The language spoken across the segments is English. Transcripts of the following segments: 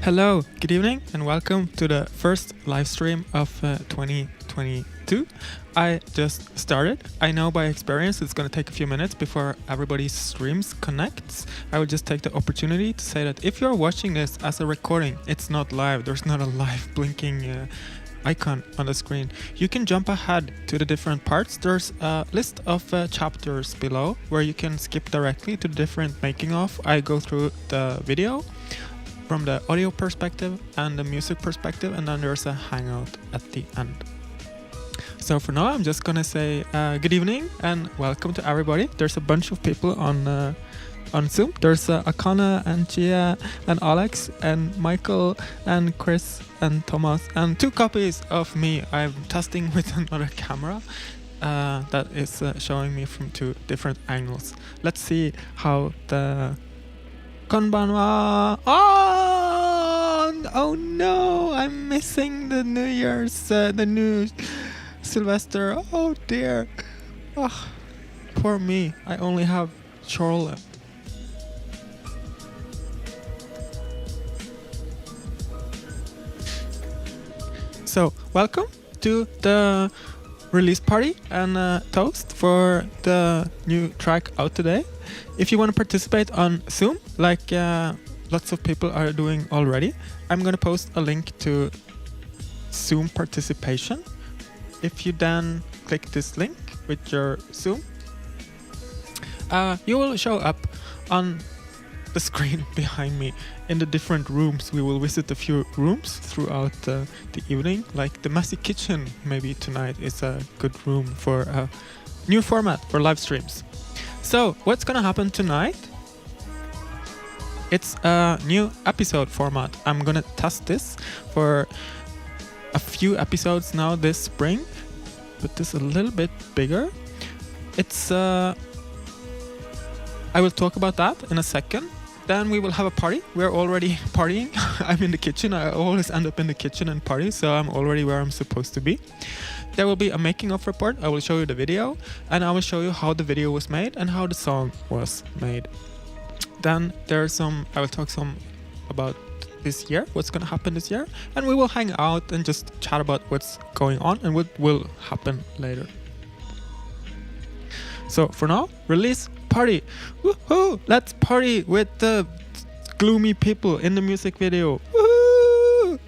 Hello, good evening, and welcome to the first live stream of 2022. I just started. I know by experience it's going to take a few minutes before everybody's streams connects. I will just take the opportunity to say that if you're watching this as a recording, it's not live. There's not a live blinking icon on the screen. You can jump ahead to the different parts. There's a list of chapters below where you can skip directly to the different making of. I go through the video from the audio perspective and the music perspective, and then there's a hangout at the end. So for now I'm just gonna say good evening and welcome to everybody. There's a bunch of people on Zoom. There's Akana and Gia and Alex and Michael and Chris and Thomas and 2 copies of me. I'm testing with another camera that is showing me from 2 different angles. Let's see how the Konbanwa. Oh no, I'm missing the New Year's, the new Sylvester. Oh dear. Oh, poor me. I only have Charlotte. So, welcome to the release party and toast for the new track out today. If you want to participate on Zoom, like lots of people are doing already, I'm going to post a link to Zoom participation. If you then click this link with your Zoom, you will show up on the screen behind me in the different rooms. We will visit a few rooms throughout the evening, like the messy kitchen. Maybe tonight is a good room for a new format for live streams. So what's gonna happen tonight? It's a new episode format. I'm gonna test this for a few episodes now this spring, but this a little bit bigger. It's I will talk about that in a second. Then we will have a party. We're already partying. I'm in the kitchen. I always end up in the kitchen and party, so I'm already where I'm supposed to be. There will be a making of report. I will show you the video, and I will show you how the video was made and how the song was made. Then there's some, I will talk some about this year, what's gonna happen this year, and we will hang out and just chat about what's going on and what will happen later. So for now, release party. Woohoo! Let's party with the gloomy people in the music video. Woohoo!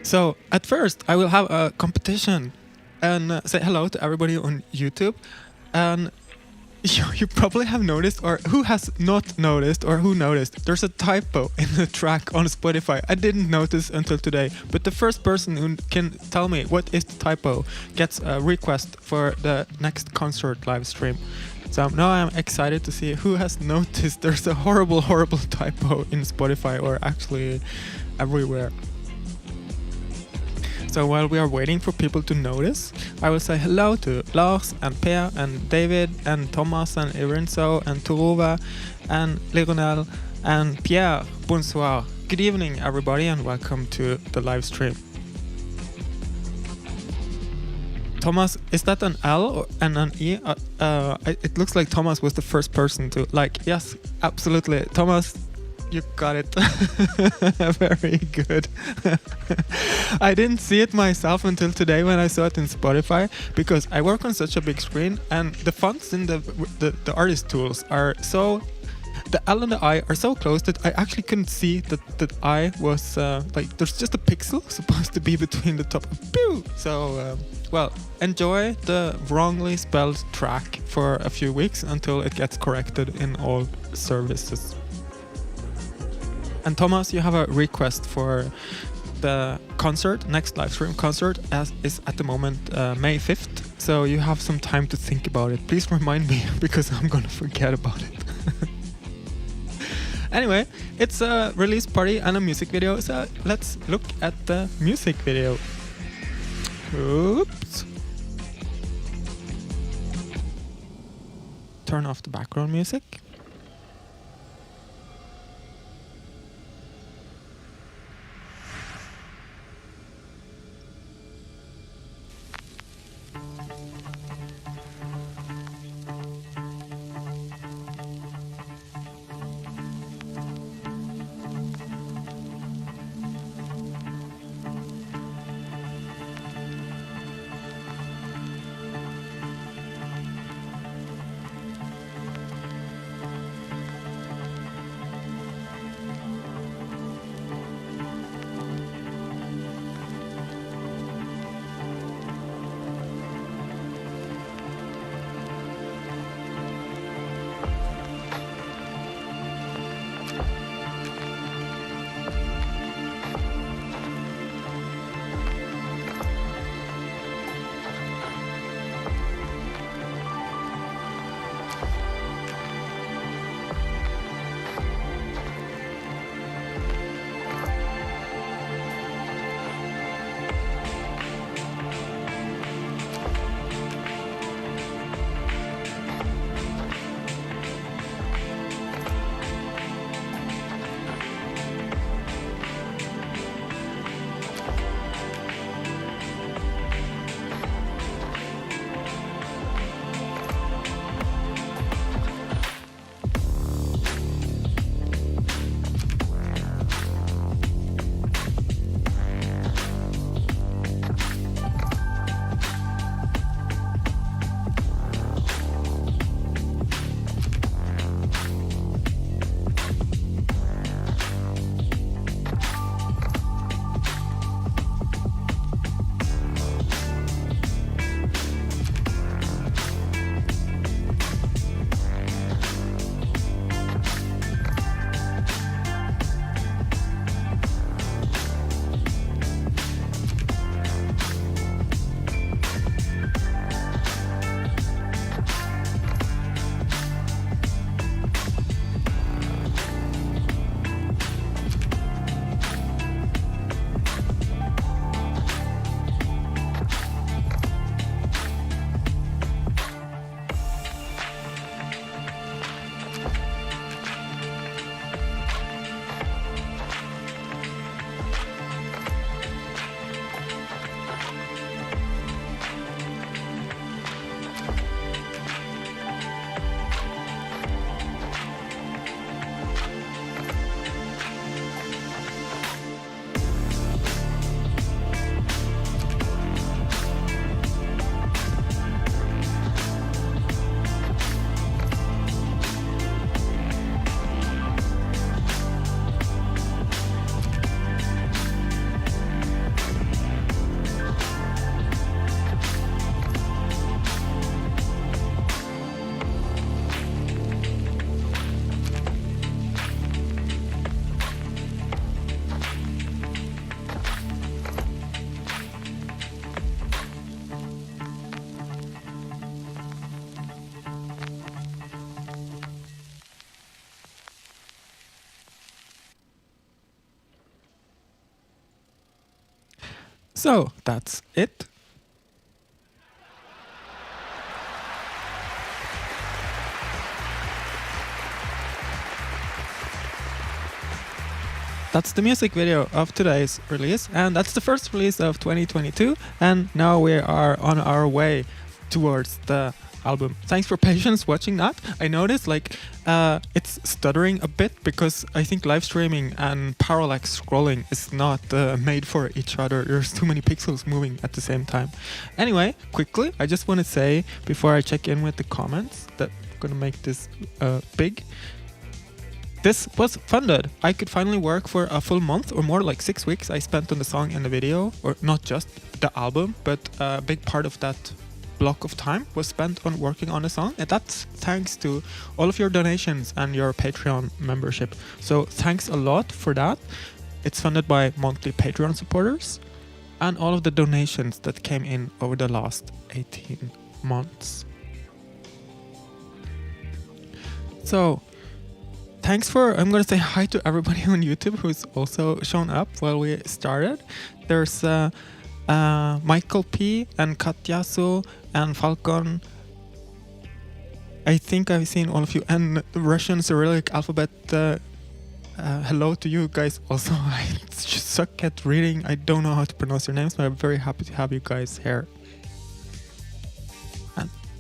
So at first I will have a competition and say hello to everybody on YouTube. And you probably have noticed, or who has not noticed, or who noticed, there's a typo in the track on Spotify. I didn't notice until today, but the first person who can tell me what is the typo gets a request for the next concert live stream. So now I'm excited to see who has noticed there's a horrible typo in Spotify, or actually everywhere. So while we are waiting for people to notice, I will say hello to Lars and Per and David and Thomas and Irinso and Torova and Leronel and Pierre. Bonsoir. Good evening everybody and welcome to the live stream. Thomas, is that an L and an E? It looks like Thomas was the first person to like. Yes, absolutely. Thomas, you got it. Very good. I didn't see it myself until today when I saw it in Spotify, because I work on such a big screen and the fonts in the artist tools are so, the L and the I are so close that I actually couldn't see that I was like, there's just a pixel supposed to be between the top. Pew! So well, enjoy the wrongly spelled track for a few weeks until it gets corrected in all services. And Thomas, you have a request for the concert, next live stream concert, as is at the moment May 5th. So you have some time to think about it. Please remind me, because I'm gonna forget about it. Anyway, it's a release party and a music video, so let's look at the music video. Oops. Turn off the background music. So that's it. That's the music video of today's release, and that's the first release of 2022, and now we are on our way towards the album. Thanks for patience watching that. I noticed it's stuttering a bit because I think live streaming and parallax scrolling is not made for each other. There's too many pixels moving at the same time. Anyway, quickly, I just want to say before I check in with the comments that I'm gonna make this big. This was funded. I could finally work for a full month or more, like 6 weeks I spent on the song and the video, or not just the album, but a big part of that block of time was spent on working on the song, and that's thanks to all of your donations and your Patreon membership. So thanks a lot for that. It's funded by monthly Patreon supporters and all of the donations that came in over the last 18 months. So thanks I'm gonna say hi to everybody on YouTube who's also shown up while we started. There's Michael P and Katyasu and Falcon. I think I've seen all of you, and the Russian Cyrillic alphabet. Hello to you guys also. I just suck at reading. I don't know how to pronounce your names, but I'm very happy to have you guys here.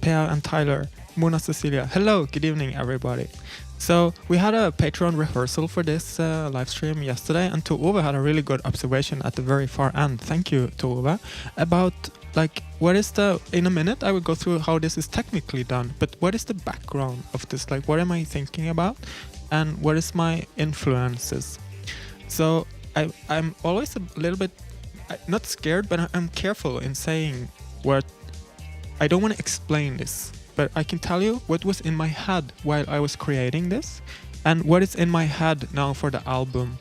Pea and Tyler, Mona Cecilia. Hello, good evening, everybody. So we had a Patreon rehearsal for this live stream yesterday, and Tove had a really good observation at the very far end. Thank you, Tove. About like what is the, in a minute I will go through how this is technically done, but what is the background of this? Like what am I thinking about, and what is my influences? So I'm always a little bit not scared, but I'm careful in saying what I don't want to explain this. But I can tell you what was in my head while I was creating this, and what is in my head now for the album.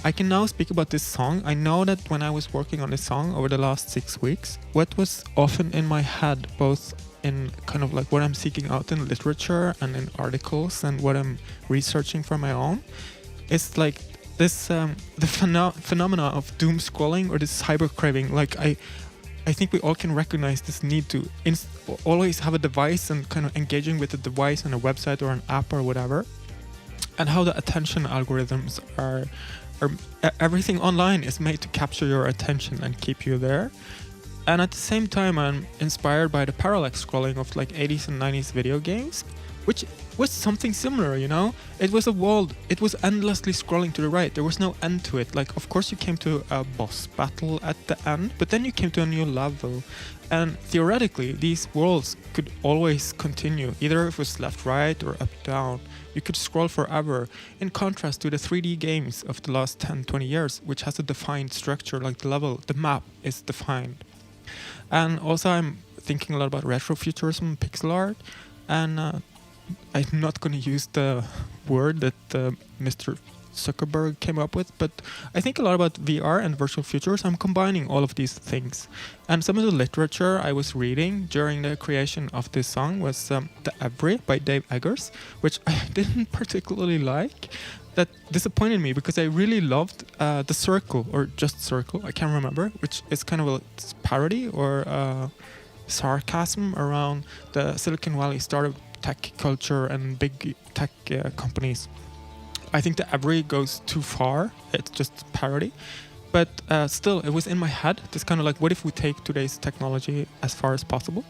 I can now speak about this song. I know that when I was working on this song over the last 6 weeks, what was often in my head, both in kind of like what I'm seeking out in literature and in articles and what I'm researching for my own, is like this the phenomena of doom scrolling or this cyber craving. Like I think we all can recognize this need to always have a device and kind of engaging with the device on a website or an app or whatever, and how the attention algorithms are everything online is made to capture your attention and keep you there. And at the same time, I'm inspired by the parallax scrolling of like 80s and 90s video games, which was something similar, you know? It was a wall, it was endlessly scrolling to the right. There was no end to it. Like, of course you came to a boss battle at the end, but then you came to a new level. And theoretically, these worlds could always continue, either if it was left, right, or up, down. You could scroll forever, in contrast to the 3D games of the last 10, 20 years, which has a defined structure, like the level, the map is defined. And also I'm thinking a lot about retrofuturism, pixel art, and I'm not going to use the word that Mr. Zuckerberg came up with, but I think a lot about VR and virtual futures. I'm combining all of these things. And some of the literature I was reading during the creation of this song was The Every by Dave Eggers, which I didn't particularly like. That disappointed me because I really loved The Circle, or Just Circle, I can't remember, which is kind of a parody or sarcasm around the Silicon Valley startup tech culture and big tech companies. I think the Every goes too far. It's just parody. But still, it was in my head. It's kind of like, what if we take today's technology as far as possible?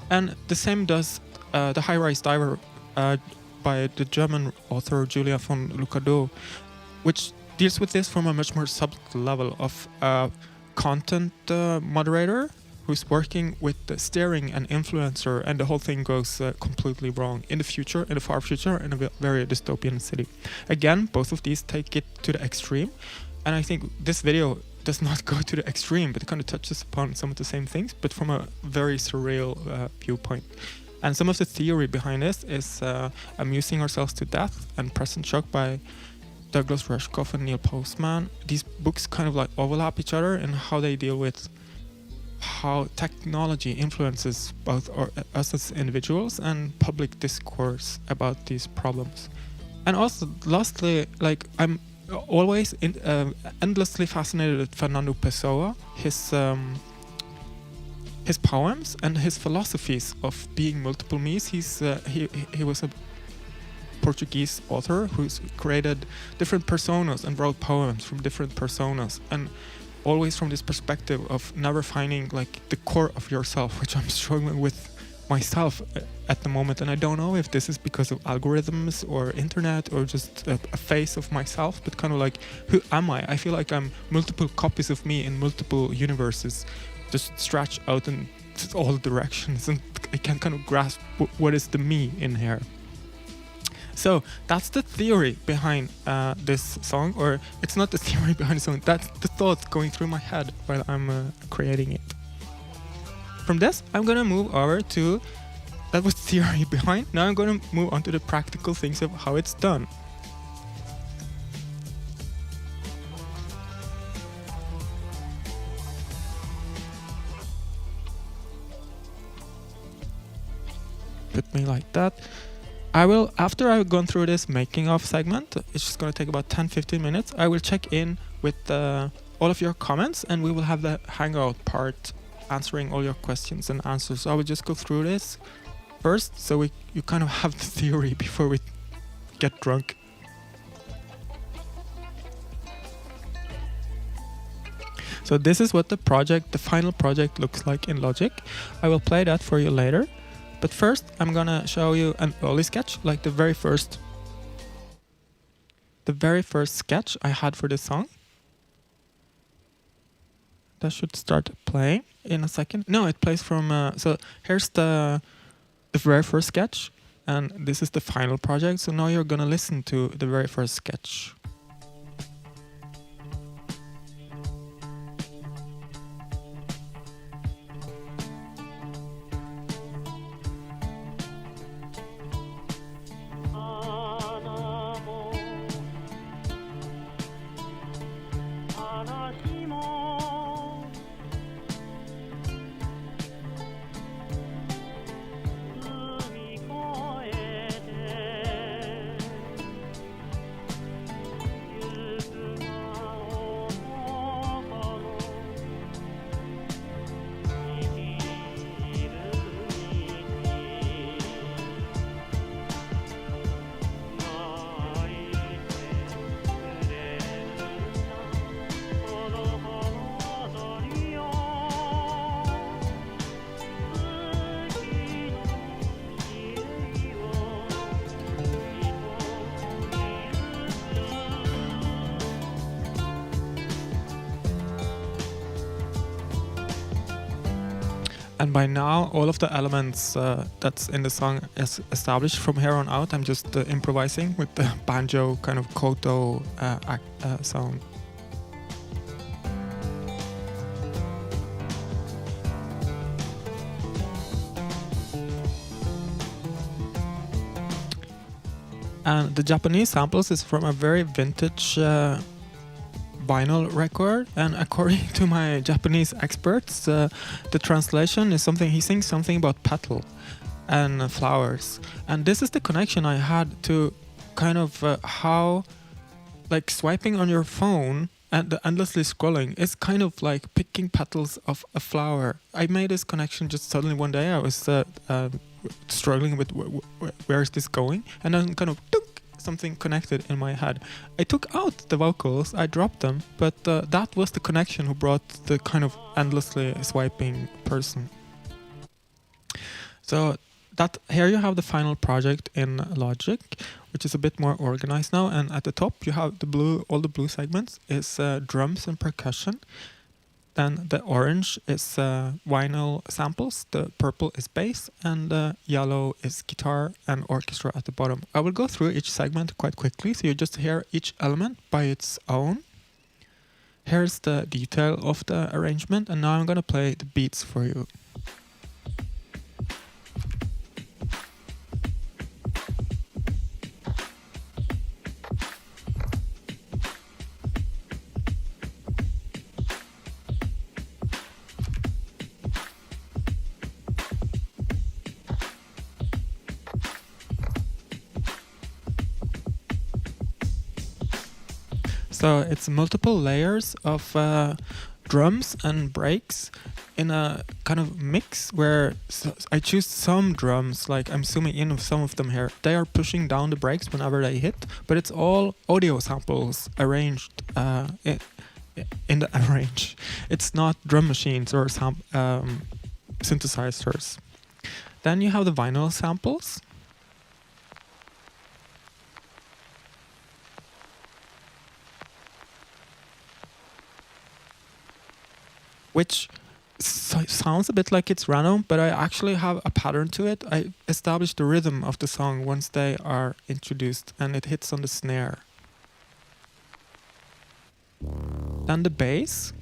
And the same does The High-Rise Diver by the German author Julia von Lucado, which deals with this from a much more subtle level of content moderator who's working with the steering an influencer, and the whole thing goes completely wrong in the future, in the far future, in a very dystopian city. Again, both of these take it to the extreme, and I think this video does not go to the extreme, but it kind of touches upon some of the same things, but from a very surreal viewpoint. And some of the theory behind this is Amusing Ourselves to Death and Present Shock by Douglas Rushkoff and Neil Postman. These books kind of like overlap each other in how they deal with how technology influences both us as individuals and public discourse about these problems. And also, lastly, like I'm always endlessly fascinated with Fernando Pessoa, his poems and his philosophies of being multiple me's. He was a Portuguese author who's created different personas and wrote poems from different personas, and always from this perspective of never finding like the core of yourself, which I'm struggling with myself at the moment. And I don't know if this is because of algorithms or internet or just a phase of myself, but kind of like, who am I? I feel like I'm multiple copies of me in multiple universes, just stretch out in all directions, and I can't kind of grasp what is the me in here. So that's the theory behind this song, or it's not the theory behind the song, that's the thoughts going through my head while I'm creating it. From this, I'm gonna move over to, that was theory behind, now I'm gonna move on to the practical things of how it's done. Put me like that. I will, after I've gone through this making of segment, it's just going to take about 10-15 minutes, I will check in with all of your comments, and we will have the Hangout part answering all your questions and answers. So I will just go through this first, so you kind of have the theory before we get drunk. So this is what the final project looks like in Logic. I will play that for you later. But first, I'm gonna show you an early sketch, like the very first sketch I had for this song. That should start playing in a second. No, it plays from. So here's the very first sketch, and this is the final project. So now you're gonna listen to the very first sketch. And by now, all of the elements that's in the song is established. From here on out, I'm just improvising with the banjo kind of koto sound. And the Japanese samples is from a very vintage vinyl record, and according to my Japanese experts, the translation is something, he sings something about petal and flowers, and this is the connection I had to kind of how like swiping on your phone and endlessly scrolling is kind of like picking petals of a flower. I made this connection just suddenly one day. I was struggling with where is this going, and then kind of something connected in my head. I took out the vocals, I dropped them, but that was the connection who brought the kind of endlessly swiping person. So that here you have the final project in Logic, which is a bit more organized now, and at the top you have the blue, all the blue segments is drums and percussion. Then the orange is vinyl samples, the purple is bass, and the yellow is guitar and orchestra at the bottom. I will go through each segment quite quickly, so you just hear each element by its own. Here's the detail of the arrangement, and now I'm gonna play the beats for you. So it's multiple layers of drums and breaks in a kind of mix where I choose some drums, like I'm zooming in on some of them here. They are pushing down the breaks whenever they hit, but it's all audio samples arranged in the arrange. It's not drum machines or synthesizers. Then you have the vinyl samples. Which sounds a bit like it's random, but I actually have a pattern to it. I established the rhythm of the song once they are introduced, and it hits on the snare. Then the bass,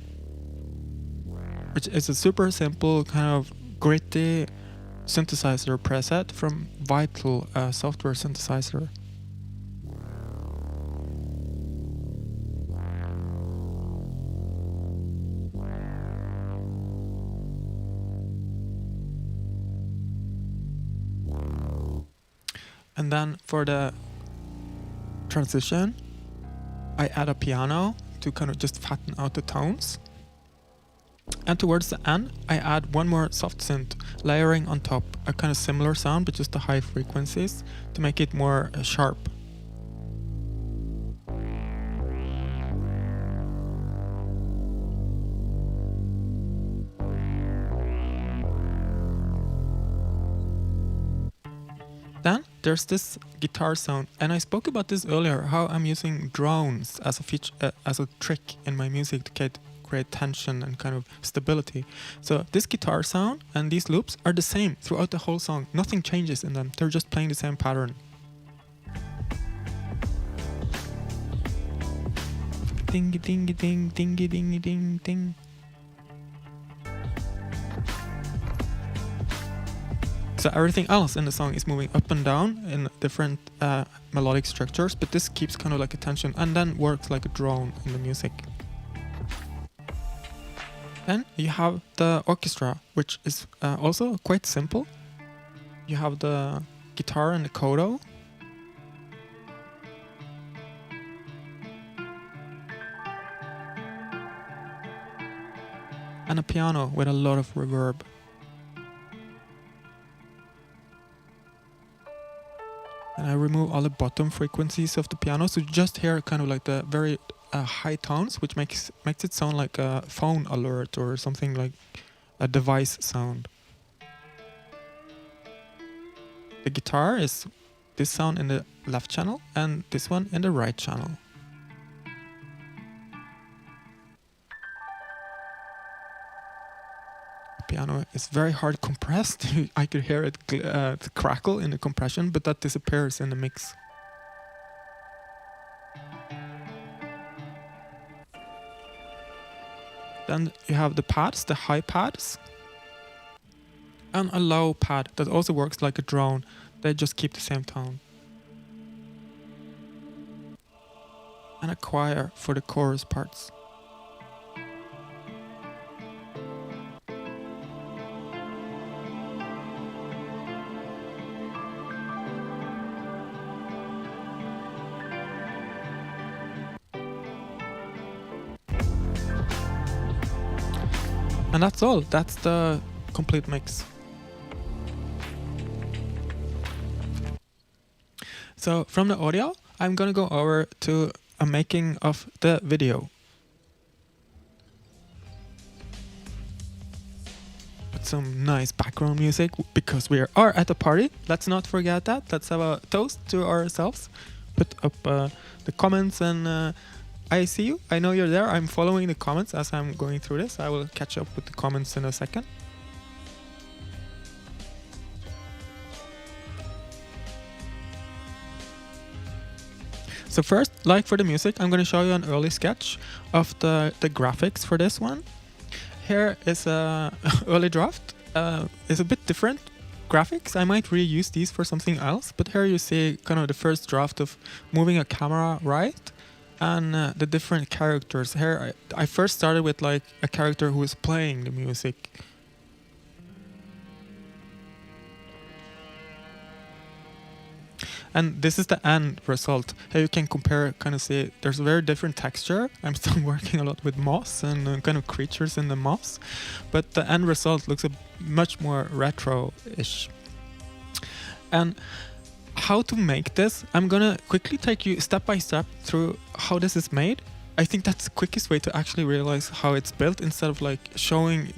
which is a super simple kind of gritty synthesizer preset from Vital, a software synthesizer. And then for the transition, I add a piano to kind of just fatten out the tones. And towards the end, I add one more soft synth, layering on top a kind of similar sound, but just the high frequencies to make it more sharp. there's this guitar sound, and I spoke about this earlier, how I'm using drones as a feature, as a trick in my music to create tension and kind of stability. So this guitar sound and these loops are the same throughout the whole song. Nothing changes in them. They're just playing the same pattern. Dingy dingy ding, dingy dingy ding ding. So everything else in the song is moving up and down in different melodic structures, but this keeps kind of like a tension and then works like a drone in the music. Then you have the orchestra, which is also quite simple. You have the guitar and the coda. And a piano with a lot of reverb. And I remove all the bottom frequencies of the piano, so you just hear kind of like the very high tones, which makes it sound like a phone alert or something, like a device sound. The guitar is this sound in the left channel and this one in the right channel. Piano is very hard compressed. I could hear it crackle in the compression, but that disappears in the mix. Then you have the pads, the high pads, and a low pad that also works like a drone. They just keep the same tone. And a choir for the chorus parts. And that's all. That's the complete mix. So from the audio, I'm gonna go over to a making of the video. Put some nice background music because we are at a party. Let's not forget that. Let's have a toast to ourselves. Put up the comments and I see you. I know you're there. I'm following the comments as I'm going through this. I will catch up with the comments in a second. So first, like for the music, I'm going to show you an early sketch of the graphics for this one. Here is a early draft. It's a bit different graphics. I might reuse these for something else, but here you see kind of the first draft of moving a camera right. And the different characters. Here I first started with like a character who is playing the music. And this is the end result. Here you can compare, kind of see, there's a very different texture. I'm still working a lot with moss and kind of creatures in the moss. But the end result looks much more retro-ish. And how to make this, I'm gonna quickly take you step by step through how this is made. I think that's the quickest way to actually realize how it's built. Instead of like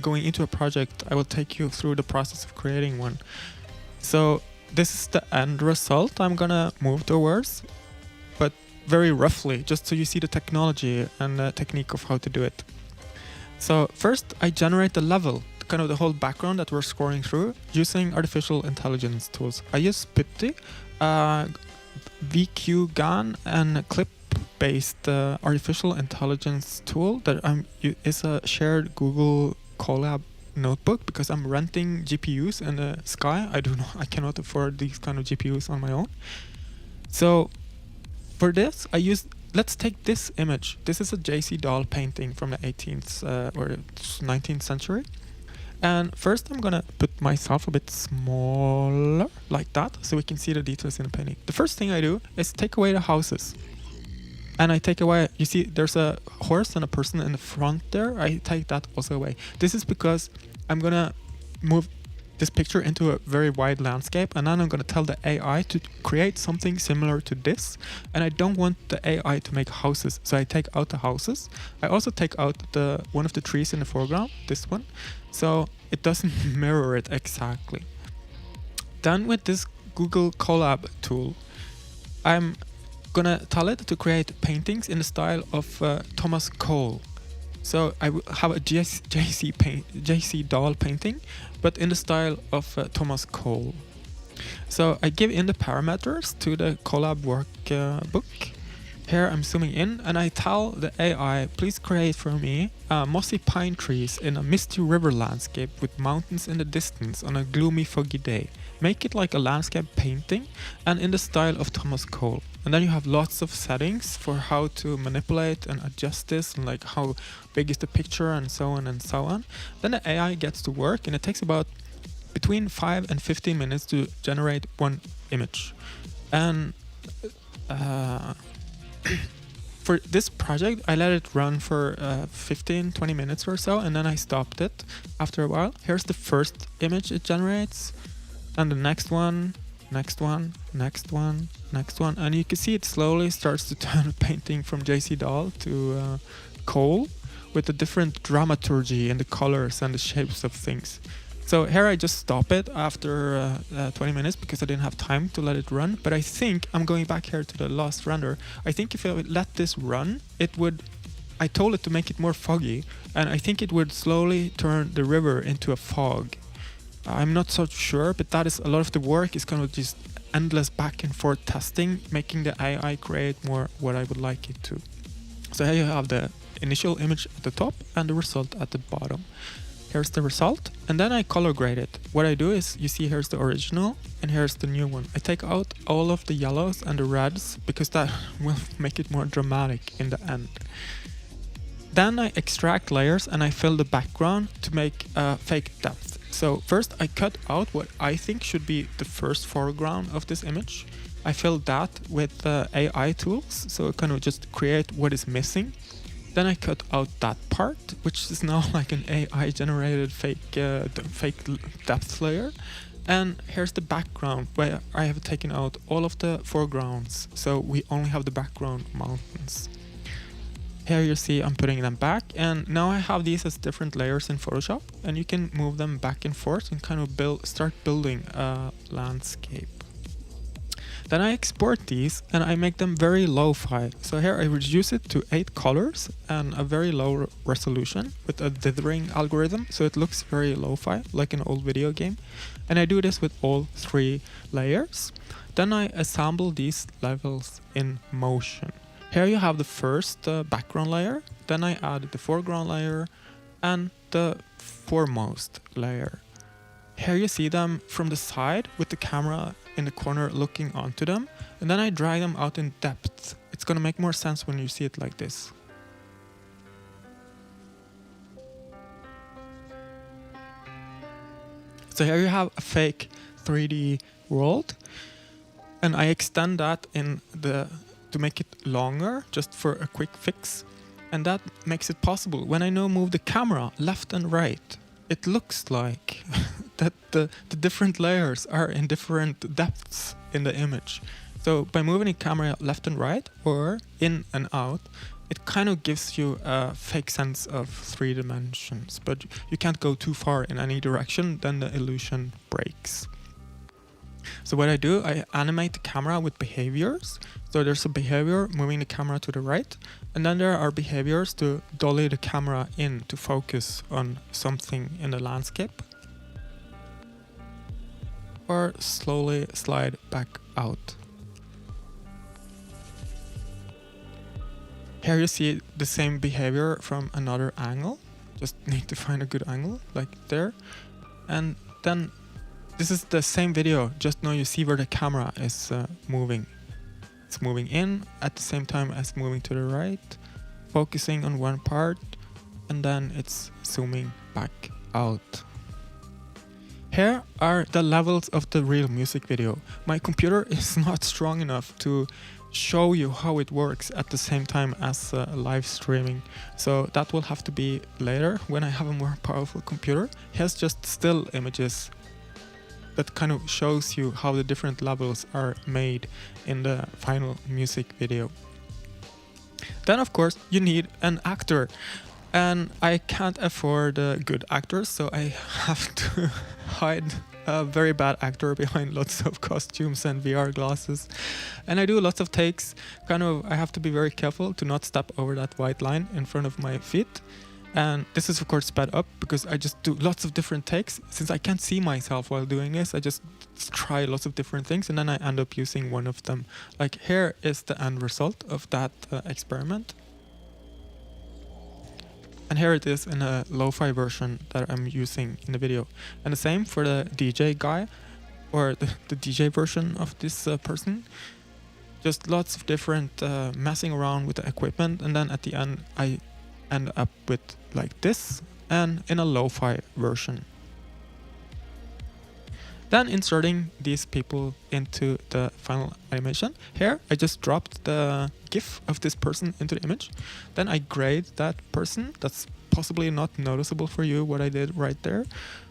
going into a project, I will take you through the process of creating one. So this is the end result I'm gonna move towards, but very roughly, just so you see the technology and the technique of how to do it. So first I generate the level, kind of the whole background that we're scoring through, using artificial intelligence tools. I use Putty, VQ-GAN, and clip-based artificial intelligence tool that is a shared Google Colab notebook because I'm renting GPUs in the sky. I cannot afford these kind of GPUs on my own. So for this, let's take this image. This is a JC doll painting from the 18th or 19th century. And first I'm gonna put myself a bit smaller, like that, so we can see the details in the painting. The first thing I do is take away the houses. And I take away, you see there's a horse and a person in the front there. I take that also away. This is because I'm gonna move this picture into a very wide landscape, and then I'm gonna tell the AI to create something similar to this. And I don't want the AI to make houses, so I take out the houses. I also take out one of the trees in the foreground, this one, so it doesn't mirror it exactly. Then with this Google Colab tool. I'm gonna tell it to create paintings in the style of Thomas Cole. So I have a JC doll painting, but in the style of Thomas Cole. So I give in the parameters to the Colab workbook. Here I'm zooming in and I tell the AI, please create for me mossy pine trees in a misty river landscape with mountains in the distance on a gloomy foggy day. Make it like a landscape painting and in the style of Thomas Cole. And then you have lots of settings for how to manipulate and adjust this and like how big is the picture and so on and so on. Then the AI gets to work and it takes about between 5 and 15 minutes to generate one image. And for this project, I let it run for 15-20 minutes or so, and then I stopped it after a while. Here's the first image it generates, and the next one, next one, next one, next one, and you can see it slowly starts to turn a painting from JC Doll to Cole with a different dramaturgy in the colors and the shapes of things. So here I just stop it after 20 minutes because I didn't have time to let it run. But I think I'm going back here to the last render. I think if I would let this run, it would. I told it to make it more foggy, and I think it would slowly turn the river into a fog. I'm not so sure, but that is a lot of the work is kind of just endless back and forth testing, making the AI create more what I would like it to. So here you have the initial image at the top and the result at the bottom. Here's the result, and then I color grade it. What I do is, you see here's the original, and here's the new one. I take out all of the yellows and the reds, because that will make it more dramatic in the end. Then I extract layers and I fill the background to make fake depth. So first I cut out what I think should be the first foreground of this image. I fill that with AI tools, so kind of just create what is missing. Then I cut out that part, which is now like an AI generated fake depth layer. And here's the background where I have taken out all of the foregrounds. So we only have the background mountains. Here you see I'm putting them back, and now I have these as different layers in Photoshop, and you can move them back and forth and kind of start building a landscape. Then I export these and I make them very lo-fi. So here I reduce it to 8 colors and a very low resolution with a dithering algorithm, so it looks very lo-fi, like an old video game. And I do this with all 3 layers. Then I assemble these levels in motion. Here you have the first background layer, then I add the foreground layer and the foremost layer. Here you see them from the side with the camera in the corner looking onto them, and then I drag them out in depth. It's gonna make more sense when you see it like this. So here you have a fake 3D world, and I extend that to make it longer, just for a quick fix, and that makes it possible. When I now move the camera left and right, it looks like that the different layers are in different depths in the image. So by moving the camera left and right or in and out, it kind of gives you a fake sense of 3 dimensions, but you can't go too far in any direction, then the illusion breaks. So what I do, I animate the camera with behaviors. So there's a behavior moving the camera to the right, and then there are behaviors to dolly the camera in to focus on something in the landscape, or slowly slide back out. Here you see the same behavior from another angle. Just need to find a good angle, like there. And then this is the same video, just now you see where the camera is moving. It's moving in at the same time as moving to the right, focusing on one part, and then it's zooming back out. Here are the levels of the real music video. My computer is not strong enough to show you how it works at the same time as live streaming. So that will have to be later when I have a more powerful computer. Here's just still images that kind of shows you how the different levels are made in the final music video. Then of course you need an actor, and I can't afford good actors, so I have to hide a very bad actor behind lots of costumes and VR glasses. And I do lots of takes. I have to be very careful to not step over that white line in front of my feet. And this is of course sped up because I just do lots of different takes. Since I can't see myself while doing this, I just try lots of different things and then I end up using one of them. Like here is the end result of that experiment. And here it is in a lo-fi version that I'm using in the video. And the same for the DJ guy, or the DJ version of this person. Just lots of different messing around with the equipment, and then at the end I end up with like this, and in a lo-fi version. Then inserting these people into the final animation. Here I just dropped the GIF of this person into the image. Then I grade that person. That's possibly not noticeable for you what I did right there.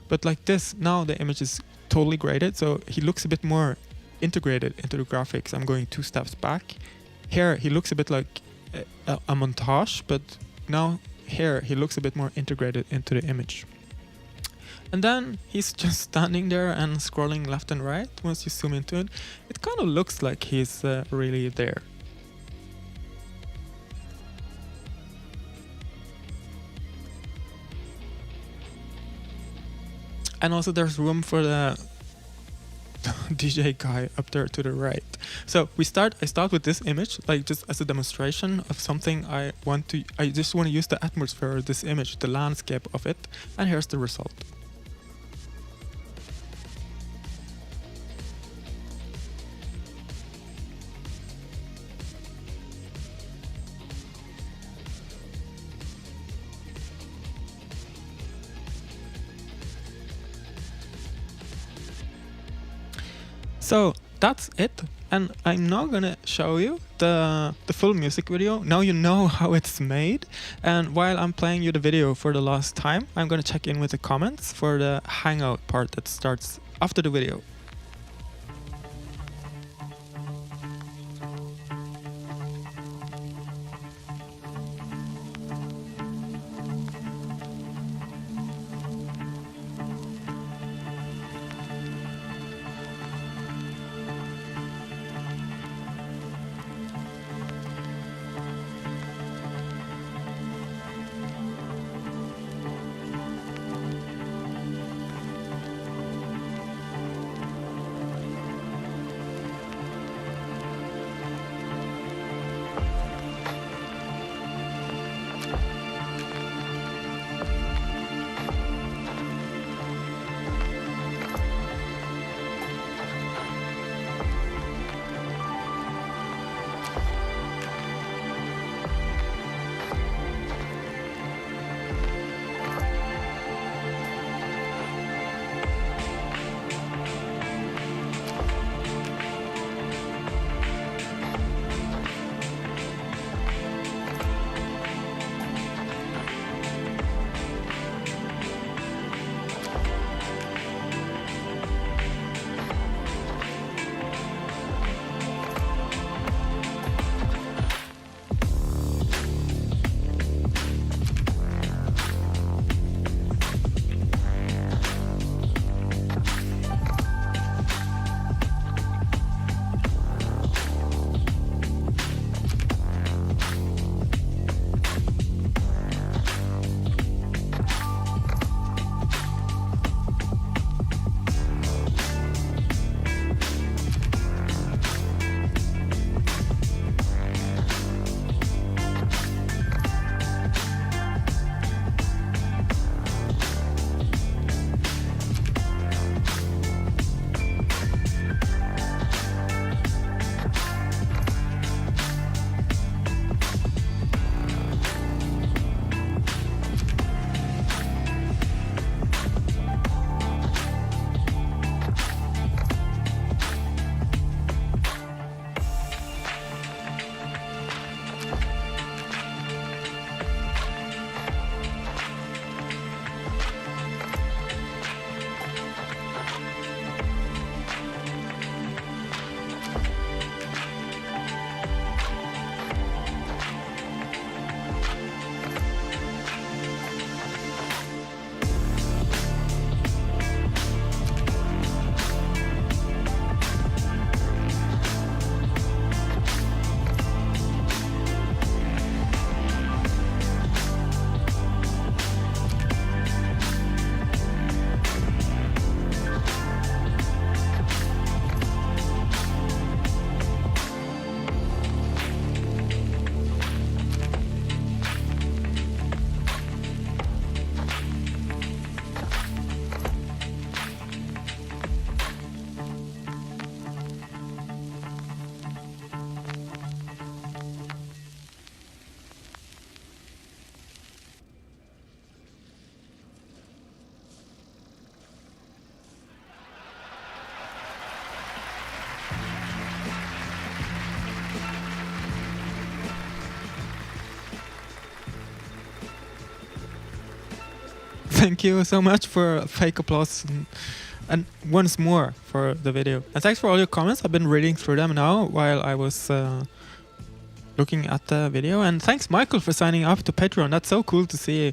But like this, now the image is totally graded, so he looks a bit more integrated into the graphics. I'm going 2 steps back. Here he looks a bit like a montage, but now here he looks a bit more integrated into the image. And then he's just standing there and scrolling left and right. Once you zoom into it, it kind of looks like he's really there. And also there's room for the DJ guy up there to the right. So I start with this image, like just as a demonstration of something I just want to use the atmosphere of this image, the landscape of it, and here's the result. So that's it, and I'm now gonna show you the full music video. Now you know how it's made, and while I'm playing you the video for the last time, I'm gonna check in with the comments for the Hangout part that starts after the video. thank you so much for fake applause and once more for the video. And thanks for all your comments. I've been reading through them now while I was looking at the video. And thanks, Michael, for signing up to Patreon. That's so cool to see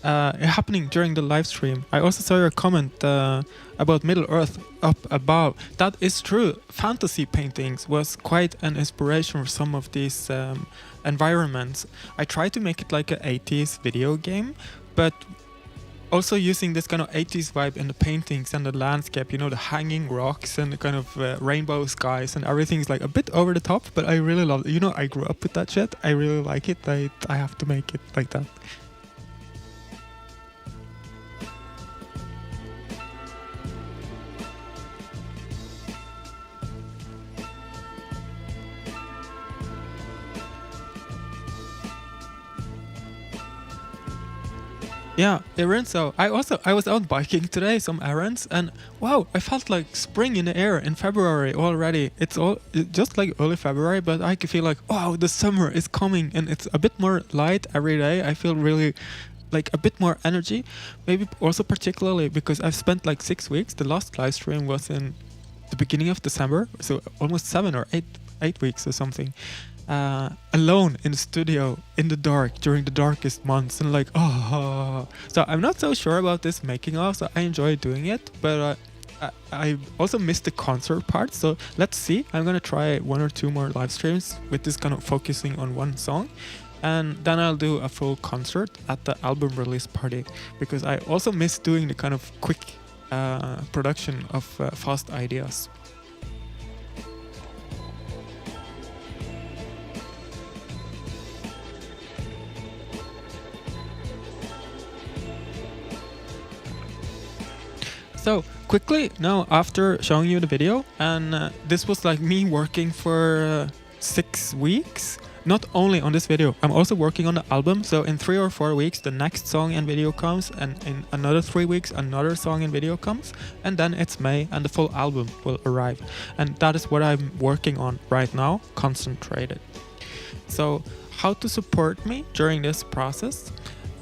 happening during the live stream. I also saw your comment about Middle Earth up above. That is true. Fantasy paintings was quite an inspiration for some of these environments. I tried to make it like an 80s video game, but also using this kind of 80s vibe in the paintings and the landscape, you know, the hanging rocks and the kind of rainbow skies and everything's like a bit over the top, but I really love it. You know, I grew up with that shit. I really like it. I have to make it like that. Yeah, errands. So I was out biking today, some errands, and wow, I felt like spring in the air in February already. It's just like early February, but I can feel like, wow, the summer is coming, and it's a bit more light every day. I feel really like a bit more energy, maybe also particularly because I've spent like 6 weeks. The last live stream was in the beginning of December, so almost 7 or 8 weeks or something. Alone in the studio in the dark during the darkest months, and like, oh, so I'm not so sure about this making of. So I enjoy doing it, but I also missed the concert part. So let's see. I'm gonna try 1 or 2 more live streams with this kind of focusing on one song, and then I'll do a full concert at the album release party, because I also miss doing the kind of quick production of fast ideas. So quickly now, after showing you the video, and this was like me working for 6 weeks, not only on this video, I'm also working on the album. So in 3 or 4 weeks, the next song and video comes, and in another 3 weeks, another song and video comes, and then it's May and the full album will arrive. And that is what I'm working on right now, concentrated. So how to support me during this process?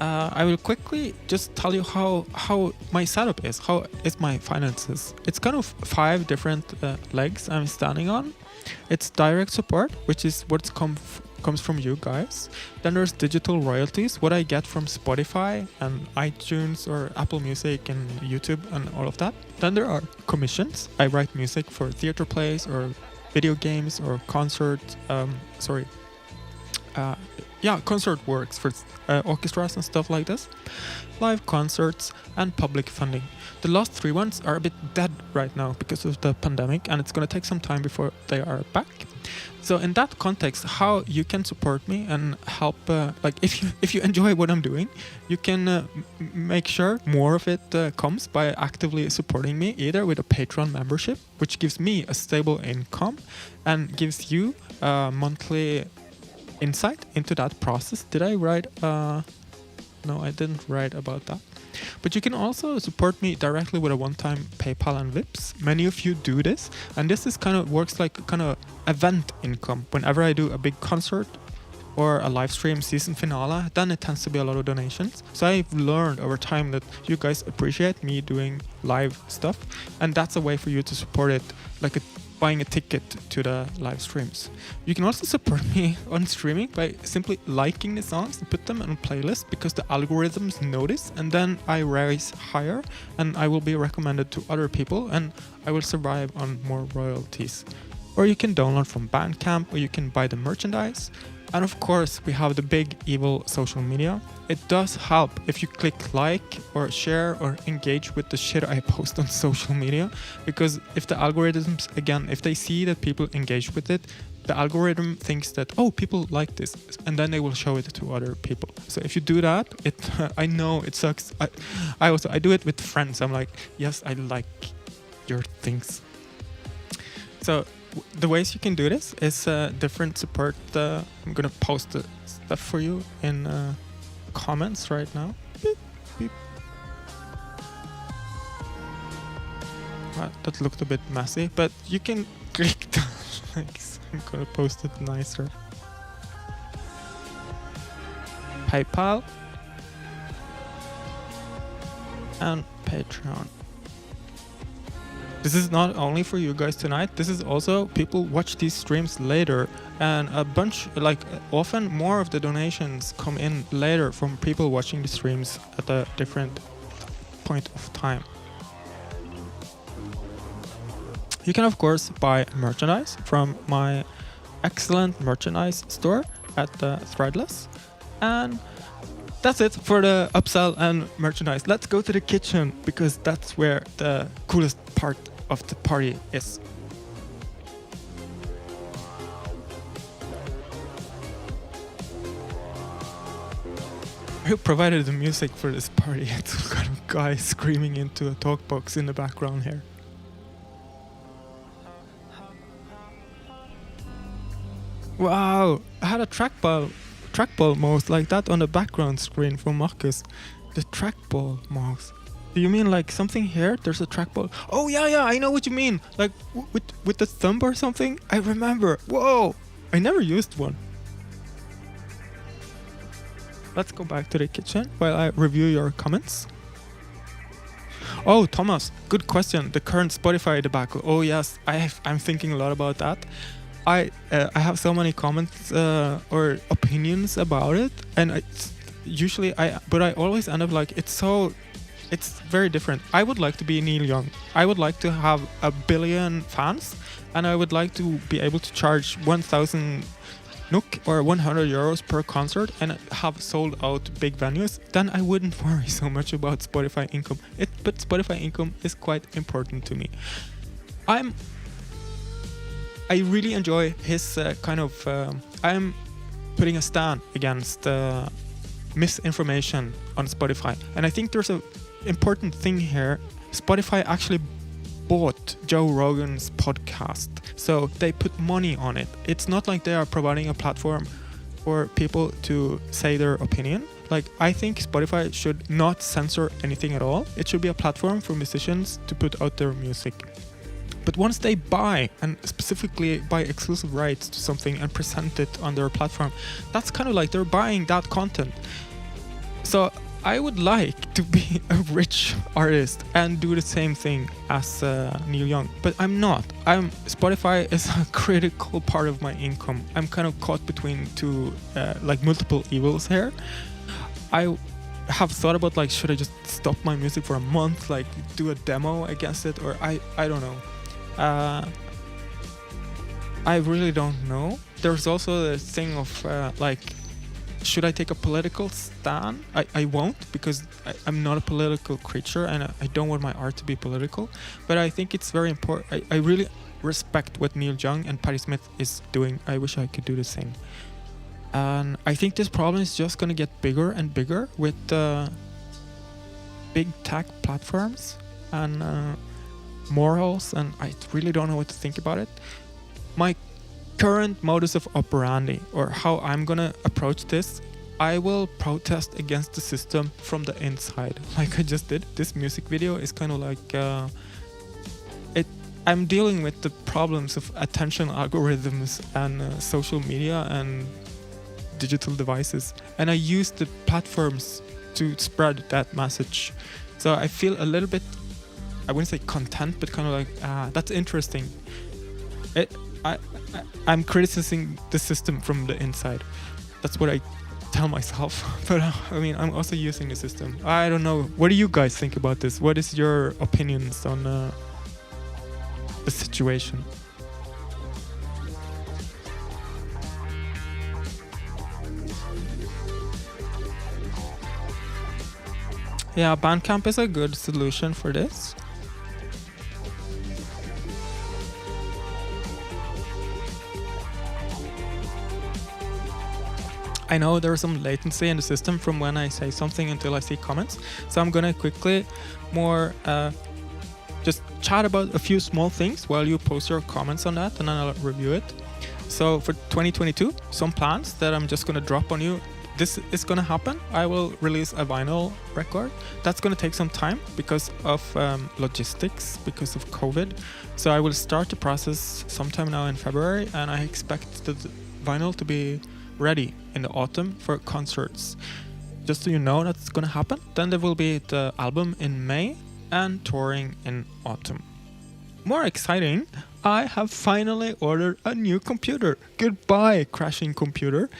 I will quickly just tell you how my setup is, how is my finances. It's kind of 5 different legs I'm standing on. It's direct support, which is what comes from you guys. Then there's digital royalties, what I get from Spotify and iTunes or Apple Music and YouTube and all of that. Then there are commissions. I write music for theater plays or video games or concerts. Concert works for orchestras and stuff like this, live concerts, and public funding. The last 3 ones are a bit dead right now because of the pandemic, and it's gonna take some time before they are back. So in that context, how you can support me and help, like if you enjoy what I'm doing, you can make sure more of it comes by actively supporting me, either with a Patreon membership, which gives me a stable income and gives you monthly insight into that process. Did I write? No, I didn't write about that. But you can also support me directly with a one-time PayPal and Vips. Many of you do this, and this is kind of works like kind of event income. Whenever I do a big concert or a live stream season finale, then it tends to be a lot of donations. So I've learned over time that you guys appreciate me doing live stuff, and that's a way for you to support it, like buying a ticket to the live streams. You can also support me on streaming by simply liking the songs and put them on a playlist, because the algorithms notice, and then I rise higher and I will be recommended to other people, and I will survive on more royalties. Or you can download from Bandcamp, or you can buy the merchandise. And of course, we have the big evil social media. It does help if you click like or share or engage with the shit I post on social media, because if the algorithms, again, if they see that people engage with it, the algorithm thinks that, oh, people like this, and then they will show it to other people. So if you do that, I know it sucks. I do it with friends. I'm like, yes, I like your things. So the ways you can do this is different support. I'm gonna post the stuff for you in comments right now. Beep, beep. That looked a bit messy, but you can click the links. I'm gonna post it nicer. PayPal. and Patreon. This is not only for you guys tonight, this is also people watch these streams later, and a bunch, like often more of the donations come in later from people watching the streams at a different point of time. You can of course buy merchandise from my excellent merchandise store at Threadless, and that's it for the upsell and merchandise. Let's go to the kitchen because that's where the coolest part of the party is. Who provided the music for this party? It's some kind of guy screaming into a talk box in the background here. Wow, I had a trackball mouse like that on the background screen for Marcus. The trackball mouse. Do you mean like something here? There's a trackball. Oh yeah, I know what you mean. Like with the thumb or something. I remember. Whoa, I never used one. Let's go back to the kitchen while I review your comments. Oh, Thomas, good question. The current Spotify debacle. Oh yes, I'm thinking a lot about that. I have so many comments or opinions about it, and but I always end up like it's very different. I would like to be Neil Young. I would like to have 1 billion fans, and I would like to be able to charge 1,000 NOK or 100 euros per concert and have sold out big venues. Then I wouldn't worry so much about Spotify income. But Spotify income is quite important to me. I really enjoy his kind of... I'm putting a stand against misinformation on Spotify. And I think there's an important thing here. Spotify actually bought Joe Rogan's podcast. So they put money on it. It's not like they are providing a platform for people to say their opinion. Like, I think Spotify should not censor anything at all. It should be a platform for musicians to put out their music. But once they buy, and specifically buy exclusive rights to something and present it on their platform, that's kind of like they're buying that content. So I would like to be a rich artist and do the same thing as Neil Young, but I'm not. Spotify is a critical part of my income. I'm kind of caught between two, like multiple evils here. I have thought about like, should I just stop my music for a month, like do a demo against it, or I don't know. I really don't know. There's also the thing of like, should I take a political stand? I won't, because I'm not a political creature and I don't want my art to be political. But I think it's very important. I really respect what Neil Young and Patti Smith is doing. I wish I could do the same. And I think this problem is just going to get bigger and bigger with big tech platforms and morals, and I really don't know what to think about it. My current modus of operandi, or how I'm gonna approach this, I will protest against the system from the inside, like I just did. This music video is kind of like I'm dealing with the problems of attention algorithms and social media and digital devices, and I use the platforms to spread that message. So I feel a little bit, I wouldn't say content, but kind of like, that's interesting. I'm criticizing the system from the inside. That's what I tell myself. But I mean, I'm also using the system. I don't know. What do you guys think about this? What is your opinions on the situation? Yeah, Bandcamp is a good solution for this. I know there's some latency in the system from when I say something until I see comments, so I'm gonna quickly just chat about a few small things while you post your comments on that, and then I'll review it. So for 2022, some plans that I'm just gonna drop on you. This is gonna happen. I will release a vinyl record. That's gonna take some time because of logistics, because of COVID. So I will start the process sometime now in February, and I expect the vinyl to be ready in the autumn for concerts. just so you know that's gonna happen. Then there will be the album in May and touring in autumn. More exciting, I have finally ordered a new computer. Goodbye, crashing computer.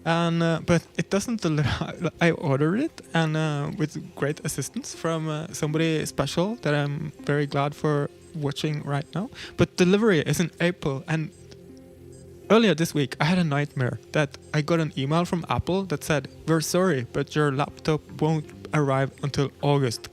And but it doesn't deliver. I ordered it, and with great assistance from somebody special that I'm very glad for watching right now. But delivery is in April, and earlier this week I had a nightmare that I got an email from Apple that said, "We're sorry, but your laptop won't arrive until August."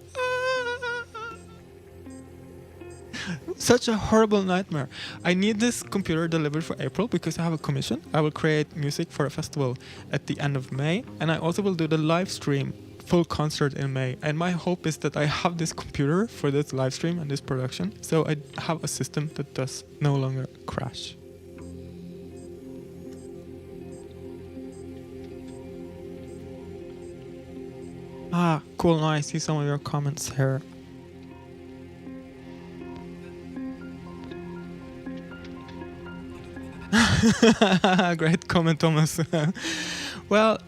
Such a horrible nightmare. I need this computer delivered for April because I have a commission. I will create music for a festival at the end of May, and I also will do the live stream full concert in May. And my hope is that I have this computer for this live stream and this production, so I have a system that does no longer crash. Ah, cool, nice. See some of your comments here. Great comment, Thomas. Well,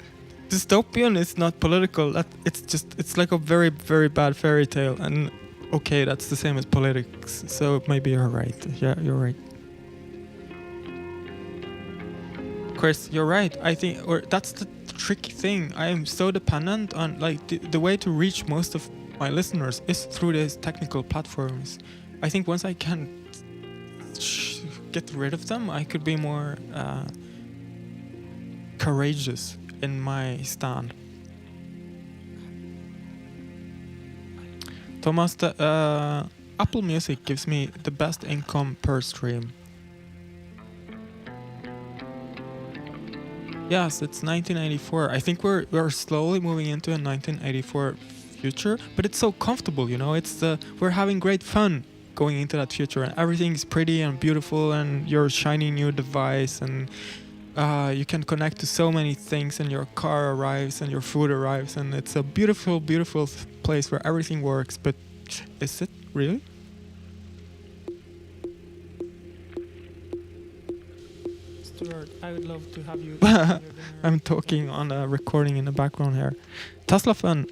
dystopian is not political. It's like a very, very bad fairy tale. And okay, that's the same as politics. So maybe you're right. Yeah, you're right. Chris, you're right. I think, or that's the tricky thing. I am so dependent on, like, the way to reach most of my listeners is through these technical platforms. I think once I can get rid of them, I could be more courageous in my stand. Thomas, the Apple Music gives me the best income per stream. Yes, it's 1984. I think we're slowly moving into a 1984 future, but it's so comfortable, you know. We're having great fun going into that future, and everything's pretty and beautiful, and your shiny new device, and you can connect to so many things, and your car arrives and your food arrives, and it's a beautiful, beautiful place where everything works. But is it really? Stuart, I would love to have you. I'm talking on a recording in the background here. Tesla fun.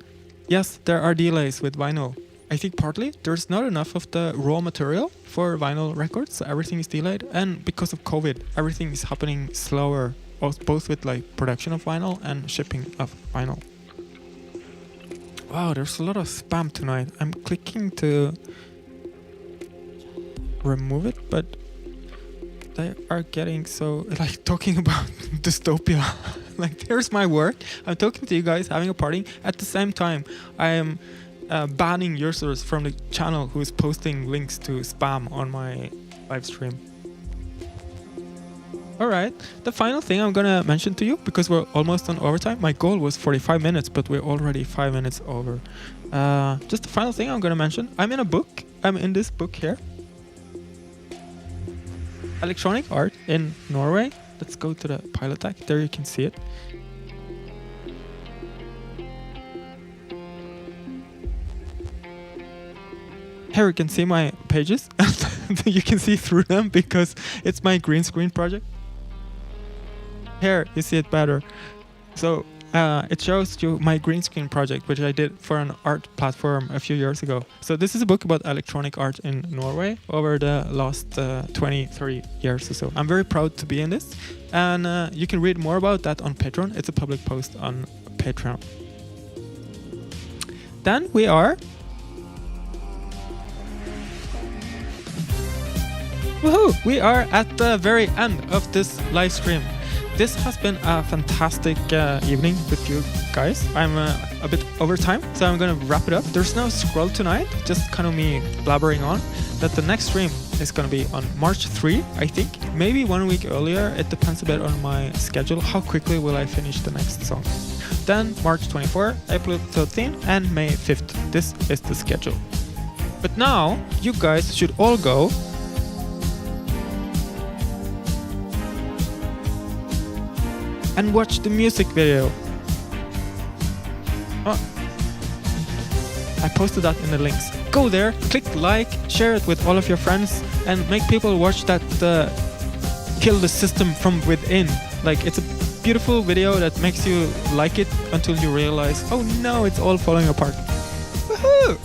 Yes, there are delays with vinyl. I think partly there's not enough of the raw material for vinyl records, so everything is delayed. And because of COVID, everything is happening slower, both with like production of vinyl and shipping of vinyl. Wow, there's a lot of spam tonight. I'm clicking to remove it, but they are getting so, like, talking about dystopia. Like, here's my work. I'm talking to you guys, having a party. At the same time, I am banning users from the channel who is posting links to spam on my live stream. Alright, the final thing I'm gonna mention to you, because we're almost on overtime. My goal was 45 minutes, but we're already 5 minutes over. Just the final thing I'm gonna mention. I'm in a book. I'm in this book here. Electronic art in Norway. Let's go to the pilot deck. There you can see it. Here you can see my pages. You can see through them because it's my green screen project. Here you see it better. So it shows you my green screen project, which I did for an art platform a few years ago. So this is a book about electronic art in Norway over the last 20-30 years or so. I'm very proud to be in this, and you can read more about that on Patreon. It's a public post on Patreon. Then we are woohoo! We are at the very end of this live stream. This has been a fantastic evening with you guys. I'm a bit over time, so I'm gonna wrap it up. There's no scroll tonight, just kind of me blabbering on. That the next stream is gonna be on March 3, I think. Maybe 1 week earlier. It depends a bit on my schedule. How quickly will I finish the next song? Then March 24, April 13, and May 5th. This is the schedule. But now, you guys should all go and watch the music video. Oh, I posted that in the links. Go there, click like, share it with all of your friends, and make people watch that Kill the System from Within. Like, it's a beautiful video that makes you like it until you realize, oh no, it's all falling apart. Woohoo!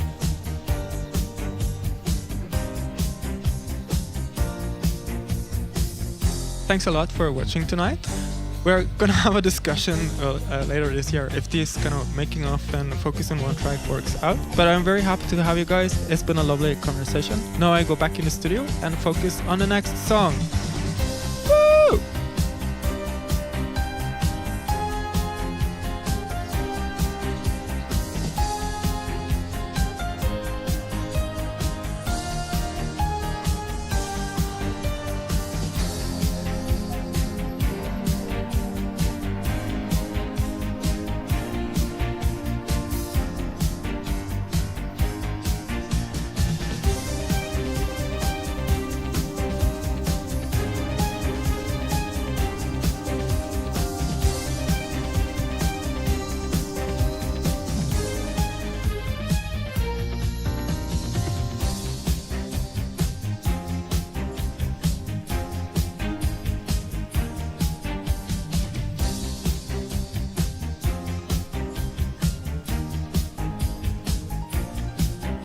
Thanks a lot for watching tonight. We're gonna have a discussion later this year if this kind of making off and focus on one track works out. But I'm very happy to have you guys. It's been a lovely conversation. Now I go back in the studio and focus on the next song.